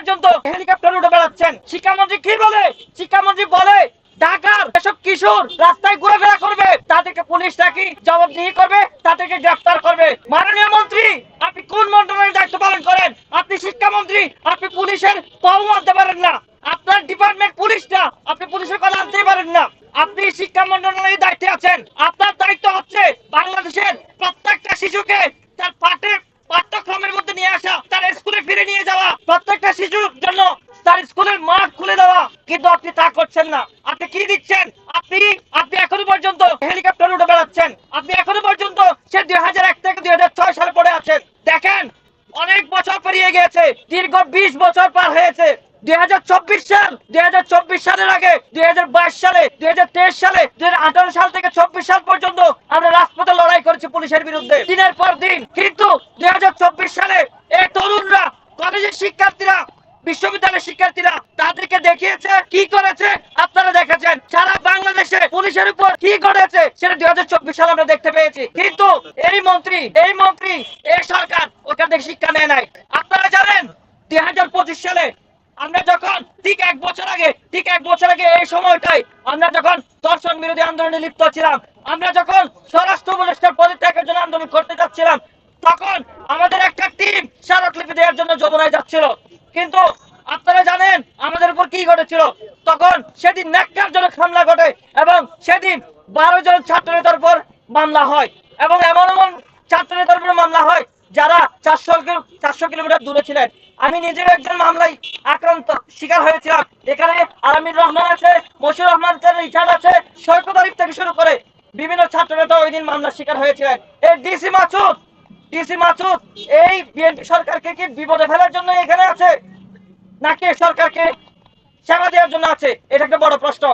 পর্যন্ত হেলিকপ্টার উড়ে বেড়াচ্ছেন। শিক্ষামন্ত্রী কি বলে? শিক্ষামন্ত্রী বলে ঢাকার এসব কিশোর রাস্তায় ঘোরাফেরা করবে, তাদেরকে পুলিশ নাকি জবাবদিহি করবে, তাদেরকে গ্রেফতার করবে। মাননীয় মন্ত্রী, আপনি কোন মন্ত্রণালয়ের দায়িত্ব পালন করেন? আপনি শিক্ষামন্ত্রী, আপনি পুলিশের পাও মানতে পারেন না। আপনার ডিপার্টমেন্ট পুলিশ না, আপনি পুলিশের কথা আনতেই পারেন না। আপনি শিক্ষা মন্ত্রণালয়ের দায়িত্বে আছেন। আপনার দায়িত্ব হচ্ছে বাংলাদেশের প্রত্যেকটা শিশুকে তার পাঠ্যক্রমের মধ্যে নিয়ে আসা, তার স্কুলে ফিরে নিয়ে যাওয়া, প্রত্যেকটা শিশুর জন্য তার স্কুলের মাঠ খুলে দেওয়া। কিন্তু আপনি তা করছেন না। আপনি কি দিচ্ছেন? আপনি আপনি এখনো পর্যন্ত হেলিকপ্টার উড়ে বেড়াচ্ছেন। আপনি এখনো পর্যন্ত সে 2001 থেকে 2006 সালে পড়ে আছেন। দেখেন, অনেক বছর পেরিয়ে গেছে, দীর্ঘ 20 বছর পার হয়েছে। 2024 সালের আগে 2022 সালে, 2023 সালে, 2018 সাল থেকে 24 সাল পর্যন্ত আমরা রাজপথে লড়াই করেছি পুলিশের বিরুদ্ধে দিনের পর দিন। কিন্তু 2024 সালে এই তরুণরা, কলেজের শিক্ষার্থীরা, বিশ্ববিদ্যালয়ের শিক্ষার্থীরা তাদেরকে দেখিয়েছে কি করেছে। আপনারা দেখেছেন সারা বাংলাদেশে পুলিশের উপর কি করেছে, সেটা 2024 সালে আমরা দেখতে পেয়েছি। কিন্তু এই মন্ত্রী, এই সরকার ওখান থেকে শিক্ষা নেয় নাই। আপনারা জানেন 2025 সালে আমরা যখন ঠিক এক বছর আগে এই সময়টাই আমরা যখন ধর্ষণ বিরোধী আন্দোলনে লিপ্ত ছিলাম, আমরা যখন স্বরাষ্ট্র উপদেষ্টার পদত্যাগের জন্য আন্দোলন করতে যাচ্ছিলাম, তখন আমাদের একটা টিম স্মারকলিপি দেওয়ার জন্য যমুনায় যাচ্ছিল। কিন্তু আপনারা জানেন আমাদের উপর কি ঘটেছিল? তখন সেদিন ন্যাক্কারজনক হামলা ঘটে এবং সেদিন 12 জন ছাত্র নেতার উপর মামলা হয় এবং এমন ছাত্র নেতার উপর মামলা হয় যারা 400 কিলোমিটার দূরে ছিলেন। আমি নিজেও একজন মামলায় শিকার হয়েছিলাম। এখানে আলামির রহমান আছে, মশিউর রহমান আছে, রিচার্ড আছে, সৈকত আরিফ থেকে শুরু করে বিভিন্ন ছাত্র নেতা ওই দিন মামলার শিকার হয়েছিলেন। এই ডিসি মাসুদ এই বিএনপি সরকারকে কি বিপদে ফেলার জন্য এখানে আছে, নাকি সরকারকে সেবা দেওয়ার জন্য আছে? এটা একটা বড় প্রশ্ন।